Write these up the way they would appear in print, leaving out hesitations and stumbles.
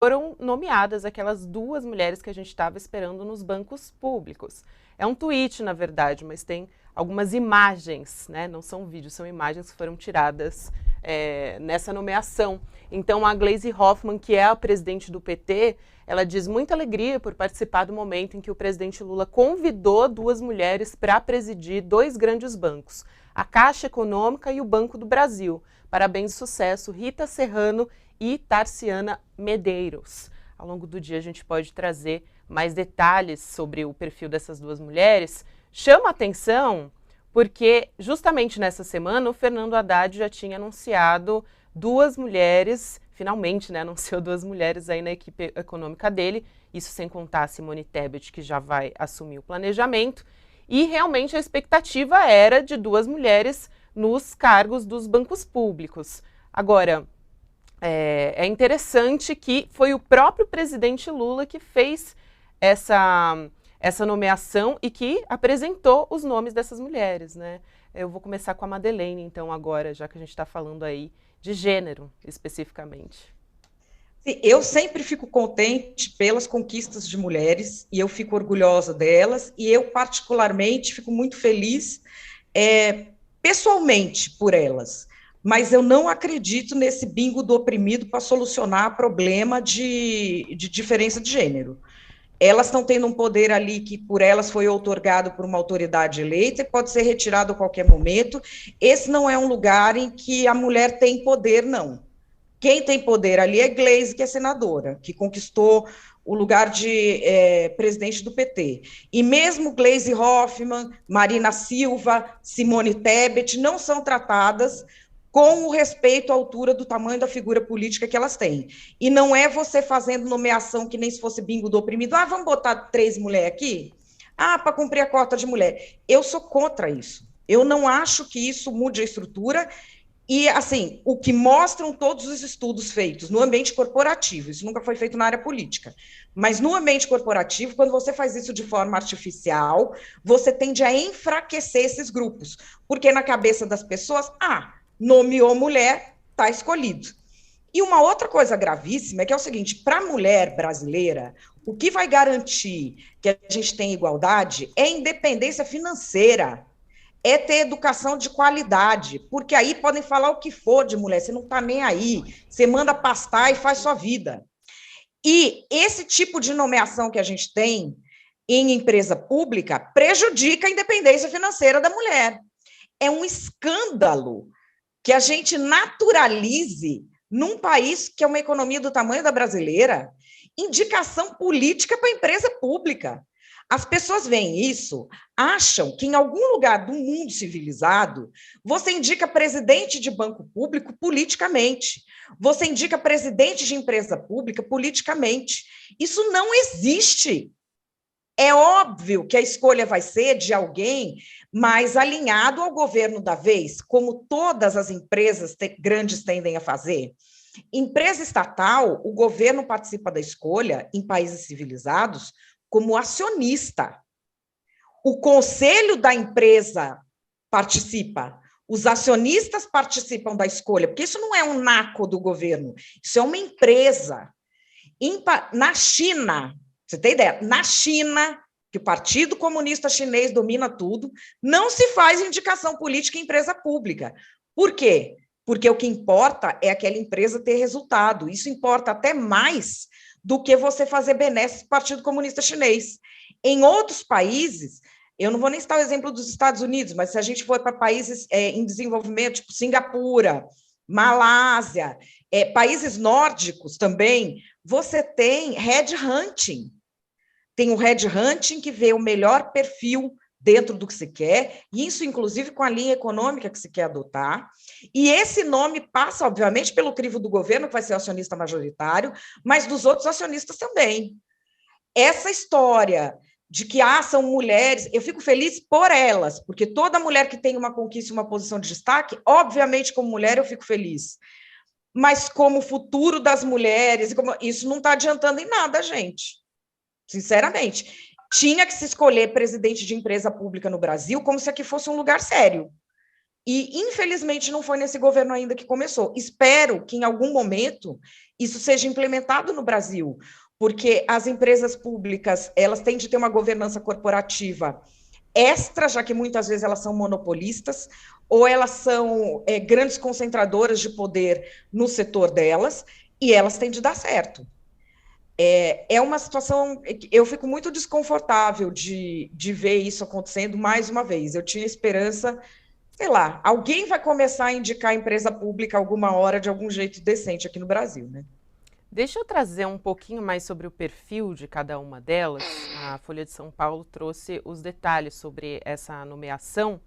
foram nomeadas aquelas duas mulheres que a gente estava esperando nos bancos públicos. É um tweet, na verdade, mas tem algumas imagens, né? Não são vídeos, são imagens que foram tiradas nessa nomeação. Então, a Gleisi Hoffmann, que é a presidente do PT, ela diz muita alegria por participar do momento em que o presidente Lula convidou duas mulheres para presidir dois grandes bancos, a Caixa Econômica e o Banco do Brasil. Parabéns e sucesso, Rita Serrano e Tarciana Medeiros. Ao longo do dia a gente pode trazer mais detalhes sobre o perfil dessas duas mulheres. Chama a atenção porque justamente nessa semana o Fernando Haddad já tinha anunciado duas mulheres, finalmente, né, anunciou duas mulheres aí na equipe econômica dele, isso sem contar a Simone Tebet, que já vai assumir o planejamento, e realmente a expectativa era de duas mulheres nos cargos dos bancos públicos. Agora, é interessante que foi o próprio presidente Lula que fez essa nomeação e que apresentou os nomes dessas mulheres, né? Eu vou começar com a Madeleine, então, agora, já que a gente está falando aí de gênero, especificamente. Eu sempre fico contente pelas conquistas de mulheres, e eu fico orgulhosa delas, e eu, particularmente, fico muito feliz pessoalmente por elas. Mas eu não acredito nesse bingo do oprimido para solucionar problema de diferença de gênero. Elas estão tendo um poder ali que por elas foi outorgado por uma autoridade eleita e pode ser retirado a qualquer momento. Esse não é um lugar em que a mulher tem poder, não. Quem tem poder ali é Gleisi, que é senadora, que conquistou o lugar de presidente do PT. E mesmo Gleisi Hoffmann, Marina Silva, Simone Tebet não são tratadas com o respeito à altura do tamanho da figura política que elas têm. E não é você fazendo nomeação que nem se fosse bingo do oprimido. Ah, vamos botar 3 mulheres aqui? Ah, para cumprir a cota de mulher. Eu sou contra isso. Eu não acho que isso mude a estrutura. E, assim, o que mostram todos os estudos feitos no ambiente corporativo, isso nunca foi feito na área política, mas no ambiente corporativo, quando você faz isso de forma artificial, você tende a enfraquecer esses grupos, porque na cabeça das pessoas, nomeou mulher, está escolhido. E uma outra coisa gravíssima é que é o seguinte, para a mulher brasileira, o que vai garantir que a gente tenha igualdade é independência financeira, é ter educação de qualidade, porque aí podem falar o que for de mulher, você não está nem aí, você manda pastar e faz sua vida. E esse tipo de nomeação que a gente tem em empresa pública prejudica a independência financeira da mulher. É um escândalo que a gente naturalize, num país que é uma economia do tamanho da brasileira, indicação política para empresa pública. As pessoas veem isso, acham que em algum lugar do mundo civilizado você indica presidente de banco público politicamente, você indica presidente de empresa pública politicamente. Isso não existe. É óbvio que a escolha vai ser de alguém mais alinhado ao governo da vez, como todas as empresas grandes tendem a fazer. Empresa estatal, o governo participa da escolha, em países civilizados, como acionista. O conselho da empresa participa, os acionistas participam da escolha, porque isso não é um naco do governo, isso é uma empresa. Na China, você tem ideia? Na China, que o Partido Comunista Chinês domina tudo, não se faz indicação política em empresa pública. Por quê? Porque o que importa é aquela empresa ter resultado. Isso importa até mais do que você fazer benesses para o Partido Comunista Chinês. Em outros países, eu não vou nem citar o exemplo dos Estados Unidos, mas se a gente for para países em desenvolvimento, tipo Singapura, Malásia, países nórdicos também, você tem headhunting. Tem o headhunting que vê o melhor perfil dentro do que se quer, e isso, inclusive, com a linha econômica que se quer adotar. E esse nome passa, obviamente, pelo crivo do governo, que vai ser o acionista majoritário, mas dos outros acionistas também. Essa história de que são mulheres, eu fico feliz por elas, porque toda mulher que tem uma conquista, uma posição de destaque, obviamente, como mulher, eu fico feliz. Mas como futuro das mulheres, isso não está adiantando em nada, gente. Sinceramente. Tinha que se escolher presidente de empresa pública no Brasil como se aqui fosse um lugar sério. E, infelizmente, não foi nesse governo ainda que começou. Espero que, em algum momento, isso seja implementado no Brasil, porque as empresas públicas, elas têm de ter uma governança corporativa extra, já que muitas vezes elas são monopolistas, ou elas são grandes concentradoras de poder no setor delas, e elas têm de dar certo. É uma situação, eu fico muito desconfortável de ver isso acontecendo mais uma vez. Eu tinha esperança, sei lá, alguém vai começar a indicar a empresa pública alguma hora de algum jeito decente aqui no Brasil, né? Deixa eu trazer um pouquinho mais sobre o perfil de cada uma delas. A Folha de São Paulo trouxe os detalhes sobre essa nomeação.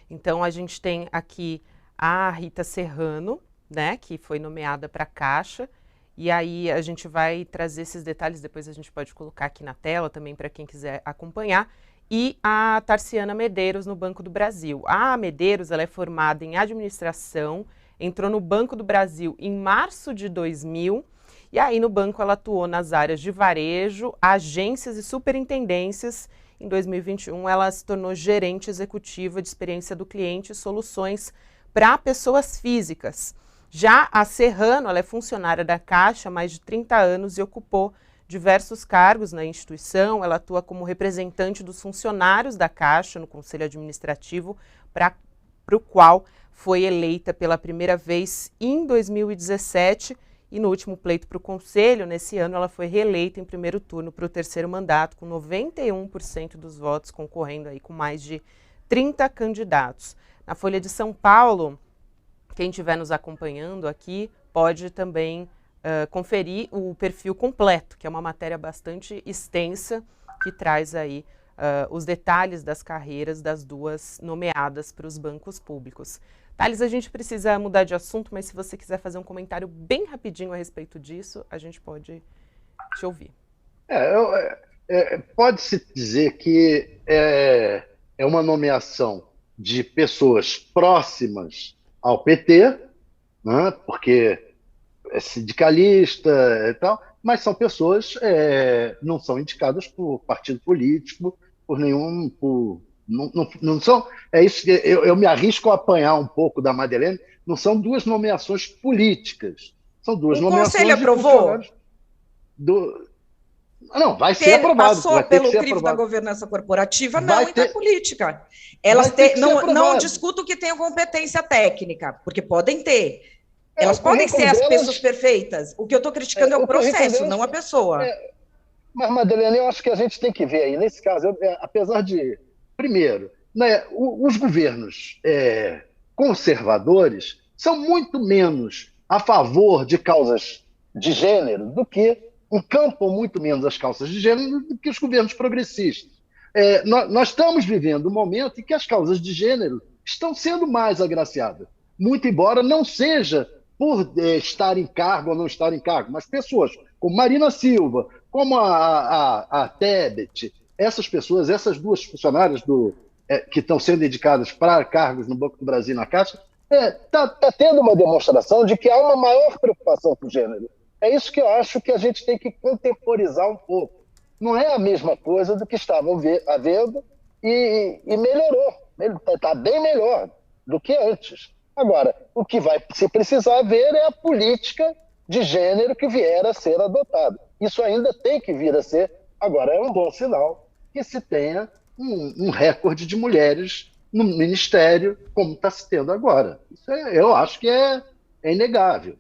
Então, a gente tem aqui a Rita Serrano, né, que foi nomeada para a Caixa. E aí a gente vai trazer esses detalhes, depois a gente pode colocar aqui na tela também para quem quiser acompanhar. E a Tarciana Medeiros no Banco do Brasil. A Medeiros, ela é formada em administração, entrou no Banco do Brasil em março de 2000. E aí no banco ela atuou nas áreas de varejo, agências e superintendências. Em 2021 ela se tornou gerente executiva de experiência do cliente e soluções para pessoas físicas. Já a Serrano, ela é funcionária da Caixa há mais de 30 anos e ocupou diversos cargos na instituição. Ela atua como representante dos funcionários da Caixa no Conselho Administrativo, para o qual foi eleita pela primeira vez em 2017. E no último pleito para o Conselho, nesse ano, ela foi reeleita em primeiro turno para o terceiro mandato, com 91% dos votos, concorrendo aí com mais de 30 candidatos. Na Folha de São Paulo, quem estiver nos acompanhando aqui pode também conferir o perfil completo, que é uma matéria bastante extensa, que traz aí os detalhes das carreiras das duas nomeadas para os bancos públicos. Thales, a gente precisa mudar de assunto, mas se você quiser fazer um comentário bem rapidinho a respeito disso, a gente pode te ouvir. Pode-se dizer que é uma nomeação de pessoas próximas ao PT, né, porque é sindicalista e tal, mas são pessoas não são indicadas por partido político, por nenhum... Não são, é isso que eu me arrisco a apanhar um pouco da Madeleine, não são duas nomeações políticas, são duas nomeações Conselho aprovou? Não, vai ser aprovado. Passou pelo crivo da governança corporativa, não, e da política. Elas não discuto que tenham competência técnica, porque podem ter. Elas podem ser as pessoas perfeitas. O que eu estou criticando é o processo, não a pessoa. Mas, Madeleine, eu acho que a gente tem que ver aí, nesse caso, apesar de... Primeiro, né, os governos conservadores são muito menos a favor de causas de gênero do que encampam muito menos as causas de gênero do que os governos progressistas. Nós estamos vivendo um momento em que as causas de gênero estão sendo mais agraciadas, muito embora não seja por estar em cargo ou não estar em cargo, mas pessoas como Marina Silva, como a Tebet, essas pessoas, essas duas funcionárias que estão sendo indicadas para cargos no Banco do Brasil e na Caixa, tá tendo uma demonstração de que há uma maior preocupação com o gênero. É isso que eu acho que a gente tem que contemporizar um pouco. Não é a mesma coisa do que estavam havendo e melhorou. Está bem melhor do que antes. Agora, o que vai se precisar ver é a política de gênero que vier a ser adotada. Isso ainda tem que vir a ser. Agora, é um bom sinal que se tenha um recorde de mulheres no Ministério, como está se tendo agora. Isso eu acho que é inegável.